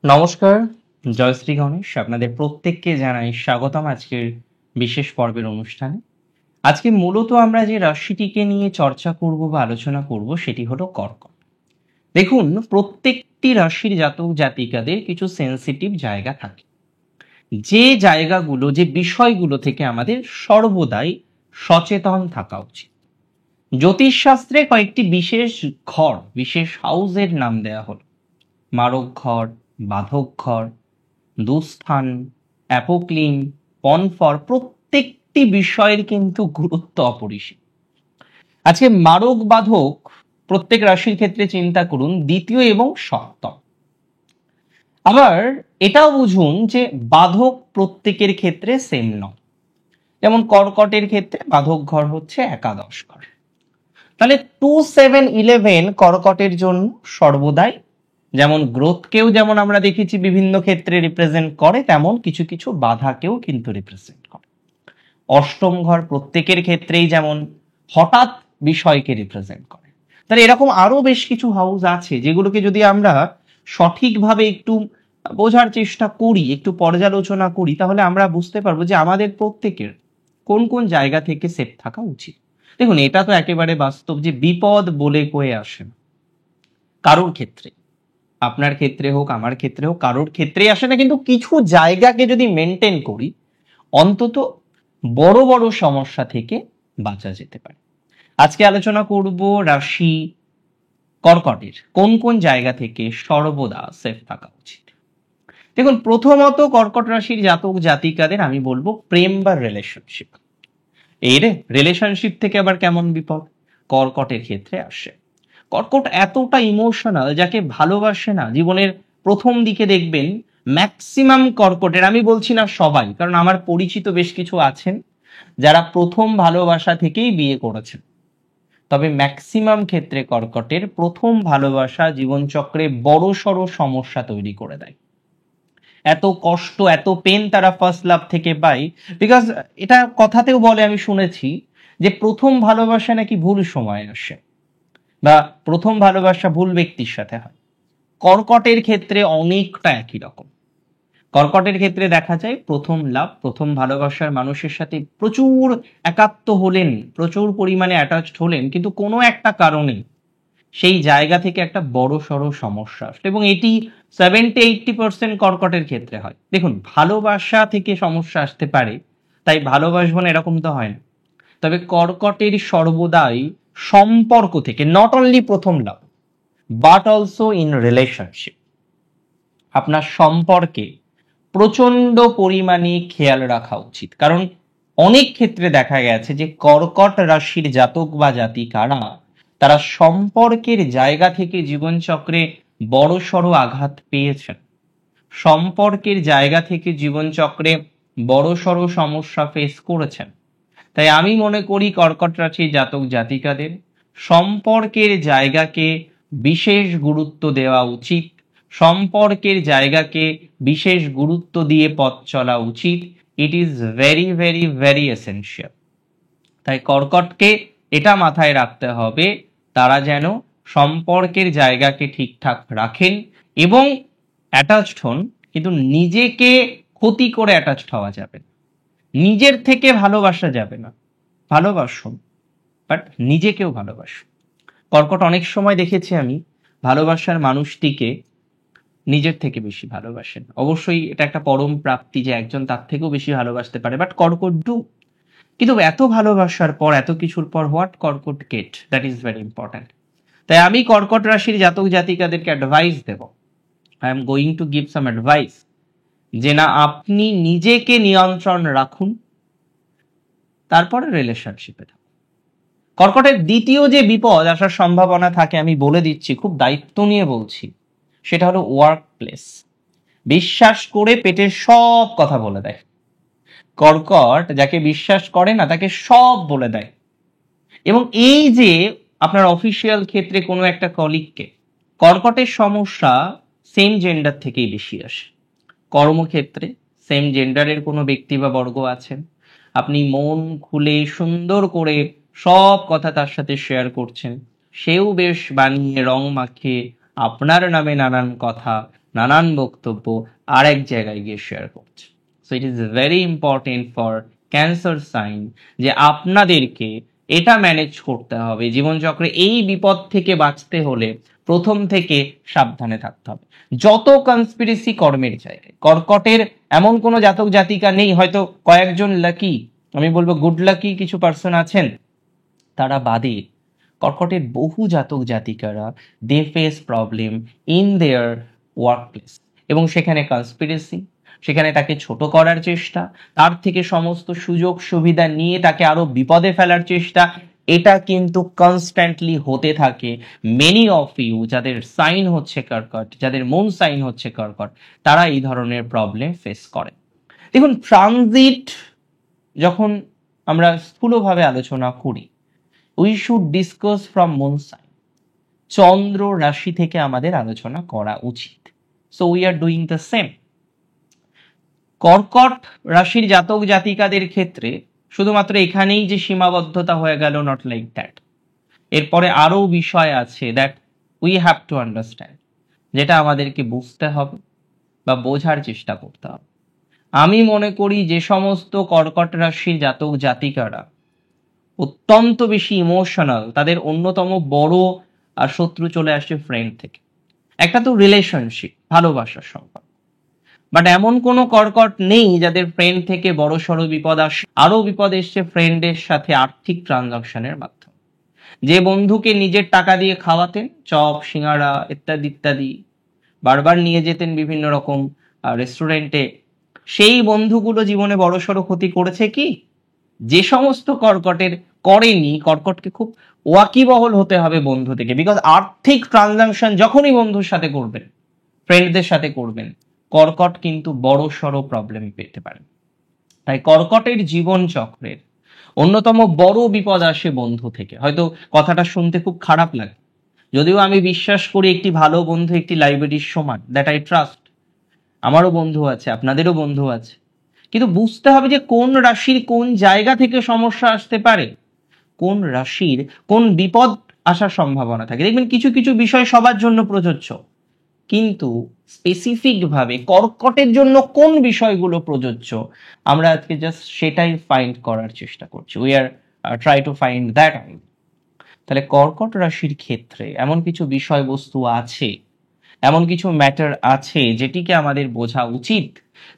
নমস্কার, জয়শ্রী গণেশ। আপনাদের প্রত্যেককে জানাই স্বাগতম আজকের বিশেষ পর্বের অনুষ্ঠানে। আজকে মূলত আমরা যে রাশিটিকে নিয়ে চর্চা করব বা আলোচনা করব সেটি হলো কর্কট। দেখুন, প্রত্যেকটি রাশির জাতক জাতিকাদের কিছু সেন্সিটিভ জায়গা থাকে, যে জায়গাগুলো, যে বিষয়গুলো থেকে আমাদের সর্বদাই সচেতন থাকা উচিত। জ্যোতিষশাস্ত্রে কয়েকটি বিশেষ ঘর, বিশেষ হাউসের নাম দেওয়া হলো: মারক ঘর, বাধক ঘর, দুস্থান, অ্যাপোক্লিন, পনফর। প্রত্যেকটি বিষয়ের কিন্তু গুরুত্ব অপরিসীম। আজকে মারক বাধক প্রত্যেক রাশির ক্ষেত্রে চিন্তা করুন, দ্বিতীয় এবং সপ্তম। আবার এটাও বুঝুন যে বাধক প্রত্যেকের ক্ষেত্রে সেম নয়। যেমন কর্কটের ক্ষেত্রে বাধক ঘর হচ্ছে একাদশ ঘর। তাহলে 2, 7, 11 কর্কটের জন্য সর্বদাই যেমন গ্রোথকেও যেমন আমরা দেখেছি বিভিন্ন ক্ষেত্রে রিপ্রেজেন্ট করে, তেমন কিছু কিছু বাধাকেও কিন্তু রিপ্রেজেন্ট করে। অষ্টম ঘর প্রত্যেকের ক্ষেত্রেই যেমন হঠাৎ বিষয়কে রিপ্রেজেন্ট করে। তাহলে এরকম আরো বেশ কিছু হাউস আছে যেগুলোকে যদি আমরা সঠিকভাবে একটু বোঝার চেষ্টা করি, একটু পর্যালোচনা করি, তাহলে আমরা বুঝতে পারবো যে আমাদের প্রত্যেকের কোন কোন জায়গা থেকে সেফ থাকা উচিত। দেখুন, এটা তো একেবারে বাস্তব যে বিপদ বলে কয়ে আসে না কারোর ক্ষেত্রে। আপনার ক্ষেত্রে হোক, আমার ক্ষেত্রে হোক, কারোর ক্ষেত্রেই আসে না। কিন্তু কিছু জায়গাকে যদি মেনটেন করি, অন্তত বড় বড় সমস্যা থেকে বাঁচা যেতে পারে। আজকে আলোচনা করব রাশি কর্কটের কোন কোন জায়গা থেকে সর্বদা সেফ থাকা উচিত। দেখুন, প্রথমত কর্কট রাশির জাতক জাতিকাদের আমি বলবো প্রেম বা রিলেশনশিপ। এর রিলেশনশিপ থেকে আবার কেমন বিপদ কর্কটের ক্ষেত্রে আসে। কর্কট এতটা ইমোশনাল, যাকে ভালোবাসে না জীবনের প্রথম দিকে দেখবেন ম্যাক্সিমাম কর্কটের, আমি বলছি না সবাই, কারণ আমার পরিচিত বেশ কিছু আছেন যারা প্রথম ভালোবাসা থেকেই বিয়ে করেছেন, তবে ম্যাক্সিমাম ক্ষেত্রে কর্কটের প্রথম ভালোবাসা জীবনচক্রে বড় সড় সমস্যা তৈরি করে দেয়। এত কষ্ট, এত পেন তারা ফার্স্ট লাভ থেকে পায়। বিকজ এটা কথাতেও বলে, আমি শুনেছি, যে প্রথম ভালোবাসা নাকি ভুল সময় আসে, বা প্রথম ভালোবাসা ভুল ব্যক্তির সাথে হয়। কর্কটের ক্ষেত্রে অনেকটা একই রকম। কর্কটের ক্ষেত্রে দেখা যায় প্রথম লাভ, প্রথম ভালোবাসার মানুষের সাথে প্রচুর একাত্ম হলেন, প্রচুর পরিমাণে অ্যাটাচড হলেন, কিন্তু কোনো একটা কারণে সেই জায়গা থেকে একটা বড় সড় সমস্যা আসলো, এবং এটি 70-80% কর্কটের ক্ষেত্রে হয়। দেখুন, ভালোবাসা থেকে সমস্যা আসতে পারে, তাই ভালোবাসবো না এরকম তো হয় না। তবে কর্কটের সর্বদাই সম্পর্ক থেকে, নট অনলি প্রথম লাভ বাট অলসো ইন রিলেশনশিপ, আপনার সম্পর্কে প্রচন্ড পরিমাণে খেয়াল রাখা উচিত। কারণ অনেক ক্ষেত্রে দেখা গেছে যে কর্কট রাশির জাতক বা জাতিকারা, তারা সম্পর্কের জায়গা থেকে জীবনচক্রে বড়সড় আঘাত পেয়েছেন, সম্পর্কের জায়গা থেকে জীবনচক্রে বড়সড় সমস্যা ফেস করেছেন। তাই আমি মনে করি কর্কট রাশির জাতক জাতিকাদের সম্পর্কের জায়গাকে বিশেষ গুরুত্ব দেওয়া উচিত, সম্পর্কের জায়গাকে বিশেষ গুরুত্ব দিয়ে পথ চলা উচিত। ইট is very very very essential. তাই কর্কটকে এটা মাথায় রাখতে হবে, তারা যেন সম্পর্কের জায়গাকে ঠিকঠাক রাখেন এবং অ্যাটাচড হন, কিন্তু নিজেকে ক্ষতি করে অ্যাটাচড হওয়া যাবে না, নিজের থেকে ভালোবাসা যাবে না। ভালোবাসুন, বাট নিজেকেও ভালোবাসুন। কর্কট অনেক সময় দেখেছি আমি ভালোবাসার মানুষটিকে নিজের থেকে বেশি ভালোবাসেন। অবশ্যই এটা একটা পরম প্রাপ্তি যে একজন তার থেকেও বেশি ভালোবাসতে পারে, বাট কর্কট ডু। কিন্তু এত ভালোবাসার পর, এত কিছুর পর, what Karkat get, that is very important. তাই আমি কর্কট রাশির জাতক জাতিকাদেরকে অ্যাডভাইস দেব, I am going to give some advice, যে না, আপনি নিজেকে নিয়ন্ত্রণ রাখুন, তারপরে রিলেশনশিপে থাকুন। কর্কটের দ্বিতীয় যে বিপদ আসার সম্ভাবনা থাকে, আমি বলে দিচ্ছি, খুব দায়িত্ব নিয়ে বলছি, সেটা হলো ওয়ার্ক প্লেস। বিশ্বাস করে পেটের সব কথা বলে দেয়। কর্কট যাকে বিশ্বাস করে না তাকে সব বলে দেয়। এবং এই যে আপনার অফিসিয়াল ক্ষেত্রে কোনো একটা কলিগকে, কর্কটের সমস্যা সেম জেন্ডার থেকেই বেশি আসে। কর্মক্ষেত্রে সেম জেন্ডারের কোনো ব্যক্তি বা বর্গ আছেন, আপনি মন খুলে সুন্দর করে সব কথা তার সাথে শেয়ার করছেন, সেও বেশ বানিয়ে রং মাখিয়ে আপনার নামে নানান কথা, নানান বক্তব্য আর এক জায়গায় গিয়ে শেয়ার করছে। So it is very important for Cancer sign যে আপনাদেরকে এটা ম্যানেজ করতে হবে, জীবনচক্রে এই বিপদ থেকে বাঁচতে হলে প্রথম থেকে সাবধানে থাকতে হবে। যত কনস্পিরেসি কর্মের জায়গায় কর্কটের এমন কোনো জাতক জাতিকা নেই, হয়তো কয়েকজন লাকি, আমি বলবো গুড লাকি কিছু পার্সন আছেন, তারা বাদে কর্কটের বহু জাতক জাতিকারা they face problem in their workplace, এবং সেখানে কনস্পিরেসি, সেখানে তাকে ছোট করার চেষ্টা, তার থেকে সমস্ত সুযোগ সুবিধা নিয়ে তাকে আরো বিপদে ফেলার চেষ্টা, এটা কিন্তু কনস্ট্যান্টলি হতে থাকে। মেনি অফ ইউ যাদের সাইন হচ্ছে কর্কট, যাদের মুন সাইন হচ্ছে কর্কট, তারা এই ধরনের প্রবলেম ফেস করে। দেখুন, ট্রানজিট যখন আমরা স্থূলভাবে আলোচনা করি, we should discuss from moon sign, চন্দ্র রাশি থেকে আমাদের আলোচনা করা উচিত। So we are doing the same. Karkat রাশির জাতক জাতিকাদের ক্ষেত্রে শুধুমাত্র এখানেই যে সীমাবদ্ধতা হয়ে গেল, নট লাইক দ্যাট। এরপরে আরো বিষয় আছে that we have to understand, যেটা আমাদেরকে বুঝতে হবে বা বোঝার চেষ্টা করতে হবে। আমি মনে করি যে সমস্ত কর্কট রাশির জাতক জাতিকারা অত্যন্ত বেশি ইমোশনাল, তাদের অন্যতম বড় আর শত্রু চলে আসছে ফ্রেন্ড থেকে। একটা তো রিলেশনশিপ, ভালোবাসার সম্পর্ক, বাট এমন কোনো কর্কট নেই যাদের ফ্রেন্ড থেকে বড় সড়ো বিপদ আসে। আরো বিপদ এসছে ফ্রেন্ডের সাথে আর্থিক ট্রানজাকশনের মাধ্যমে। যে বন্ধুকে নিজের টাকা দিয়ে খাওয়াতেন চপ সিঙ্গাড়া ইত্যাদি ইত্যাদি, বারবার নিয়ে যেতেন বিভিন্ন রকম রেস্টুরেন্টে, সেই বন্ধুগুলো জীবনে বড়সড় ক্ষতি করেছে কি? যে সমস্ত কর্কটের করেনি, কর্কটকে খুব ওয়াকিবহল হতে হবে বন্ধু থেকে, বিকজ আর্থিক ট্রানজাকশন যখনই বন্ধুর সাথে করবেন, ফ্রেন্ডদের সাথে করবেন, কর্কট কিন্তু বড় সড়ো প্রবলেম পেতে পারেন। তাই কর্কটের জীবন চক্রের অন্যতম বড় বিপদ আসে বন্ধু থেকে। হয়তো কথাটা শুনতে খুব খারাপ লাগে, যদিও আমি বিশ্বাস করি একটি ভালো বন্ধু একটি লাইব্রেরির সমান, দ্যাট আই ট্রাস্ট। আমারও বন্ধু আছে, আপনাদেরও বন্ধু আছে, কিন্তু বুঝতে হবে যে কোন রাশির কোন জায়গা থেকে সমস্যা আসতে পারে, কোন রাশির কোন বিপদ আসার সম্ভাবনা থাকে। দেখবেন কিছু কিছু বিষয় সবার জন্য প্রযোজ্য, কিন্তু স্পেসিফিক ভাবে কর্কটের জন্য কোন বিষয়গুলো প্রযোজ্য, আমরা আজকে জাস্ট সেটাই ফাইন্ড করার চেষ্টা করছি। We are try to find that. তাহলে কর্কট রাশির ক্ষেত্রে এমন কিছু বিষয়বস্তু আছে, এমন কিছু ম্যাটার আছে যেটিকে আমাদের বোঝা উচিত,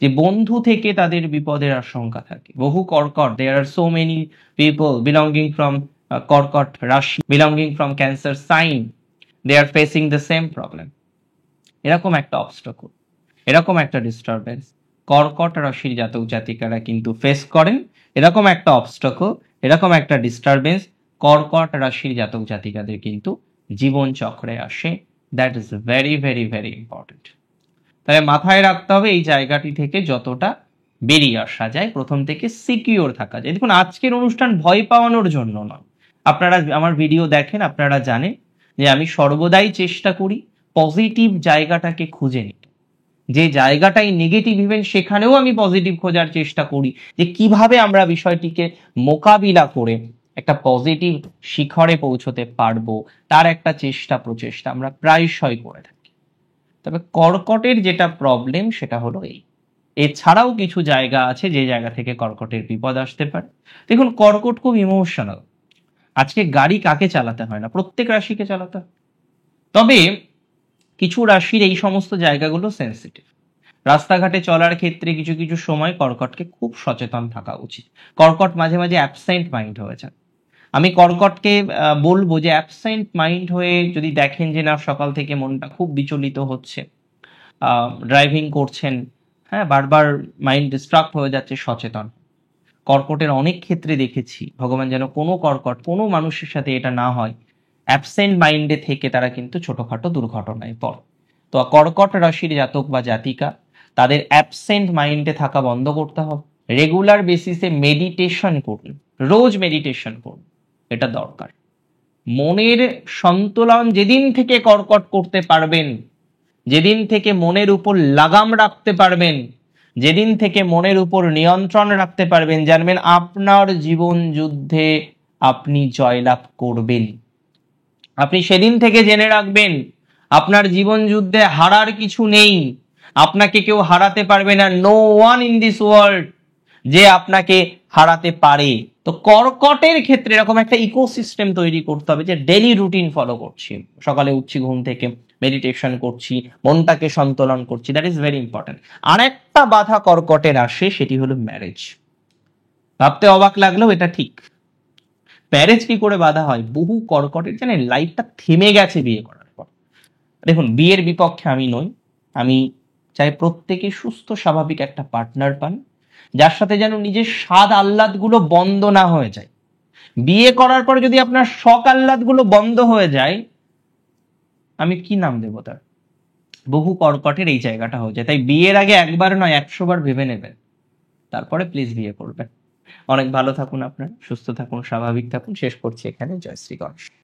যে বন্ধু থেকে তাদের বিপদের আশঙ্কা থাকে। বহু Karkat, there are so many people belonging from Karkat rashi, belonging from cancer sign, they are facing the same problem. এরকম একটা অবস্টাকল, এরকম একটা ডিস্টারবেন্স কর্কট রাশির জাতক জাতিকারা কিন্তু ফেস করেন। এরকম একটা অবস্টাকল, এরকম একটা ডিস্টারবেন্স কর্কট রাশির জাতক জাতিকাদের কিন্তু জীবন চক্রে আসে। That is very very very important. তাহলে মাথায় রাখতে হবে এই জায়গাটি থেকে যতটা বেরিয়ে আসা যায়, প্রথম থেকে সিকিউর থাকা যায়। দেখুন, আজকের অনুষ্ঠান ভয় পাওয়ানোর জন্য নয়। আপনারা আমার ভিডিও দেখেন, আপনারা জানেন যে আমি সর্বদাই চেষ্টা করি পজিটিভ জায়গাটাকে খুঁজে নিতে। যে জায়গাটাই নেগেটিভ ইভেন্ট, সেখানেও আমি পজিটিভ খোঁজার চেষ্টা করি, যে কিভাবে আমরা বিষয়টিকে মোকাবিলা করে একটা পজিটিভ শিখরে পৌঁছতে পারবো, তার একটা চেষ্টা প্রচেষ্টা আমরা প্রায়শই করে থাকি। তবে কর্কটের যেটা প্রবলেম সেটা হলো এই, এছাড়াও কিছু জায়গা আছে যে জায়গা থেকে কর্কটের বিপদ আসতে পারে। দেখুন, কর্কট খুব ইমোশনাল। আজকে গাড়ি কাকে চালাতে হয় না, প্রত্যেক রাশিকে চালাতে হয়। তবে কিছু রাশির এই সমস্ত জায়গাগুলো সেন্সিটিভ। রাস্তাঘাটে চলার ক্ষেত্রে কিছু কিছু সময় কর্কটকে খুব সচেতন থাকা উচিত। কর্কট মাঝে মাঝে অ্যাবসেন্ট মাইন্ড হয়ে যান। আমি কর্কটকে বলবো যে অ্যাবসেন্ট মাইন্ড হয়ে যদি দেখেন যে না, সকাল থেকে মনটা খুব বিচলিত হচ্ছে, ড্রাইভিং করছেন, হ্যাঁ, বারবার মাইন্ড ডিস্ট্রাক্ট হয়ে যাচ্ছে, সচেতন। কর্কটের অনেক ক্ষেত্রে দেখেছি, ভগবান যেন কোনো কর্কট কোনো মানুষের সাথে এটা না হয়, অ্যাবসেন্ট মাইন্ডে থেকে তারা কিন্তু ছোটখাটো দুর্ঘটনায় পড়ে। তো কর্কট রাশির জাতক বা জাতিকা, তাদের অ্যাবসেন্ট মাইন্ডে থাকা বন্ধ করতে হবে। রেগুলার বেসিসে মেডিটেশন করুন, রোজ মেডিটেশন করুন, এটা দরকার। মনের সন্তুলন যেদিন থেকে কর্কট করতে পারবেন, যেদিন থেকে মনের উপর লাগাম রাখতে পারবেন, যেদিন থেকে মনের উপর নিয়ন্ত্রণ রাখতে পারবেন, জানবেন আপনার জীবন যুদ্ধে আপনি জয়লাভ করবেন। আপনি সেদিন থেকে জেনে রাখবেন আপনার জীবন যুদ্ধে হারার কিছু নেই, আপনাকে কেউ হারাতে পারবে না। No one in this world যে আপনাকে হারাতে পারে। তো কর্কটের ক্ষেত্রে এরকম একটা ইকোসিস্টেম তৈরি করতে হবে যে ডেলি রুটিন ফলো করছি, সকালে উঠছি ঘুম থেকে, মেডিটেশন করছি, মনটাকে সন্তুলন করছি, দ্যাট ইজ ভেরি ইম্পর্টেন্ট। আরেকটা বাধা কর্কটের আসে, সেটি হলো ম্যারেজ। ভাবতে অবাক লাগলেও এটা ঠিক। ম্যারেজ কি করে বাধা হয়? বহু কর্কটের জানেন লাইফটা থেমে গেছে বিয়ে করার পর। দেখুন, বিয়ের বিপক্ষে আমি নই, আমি চাই প্রত্যেকে সুস্থ স্বাভাবিক একটা পার্টনার পান, যার সাথে যেন নিজের স্বাদ আহ্লাদ গুলো বন্ধ না হয়ে যায়। বিয়ে করার পরে যদি আপনার শখ আহ্লাদ গুলো বন্ধ হয়ে যায়, আমি কি নাম দেবো তার? বহু কর্কটের এই জায়গাটা হয়ে যায়। তাই বিয়ের আগে একবার নয় 100 বার ভেবে নেবেন, তারপরে প্লিজ বিয়ে করবেন। অনেক ভালো থাকুন আপনারা, সুস্থ থাকুন, স্বাভাবিক থাকুন। শেষ করছি এখানে। জয় শ্রী গণেশ।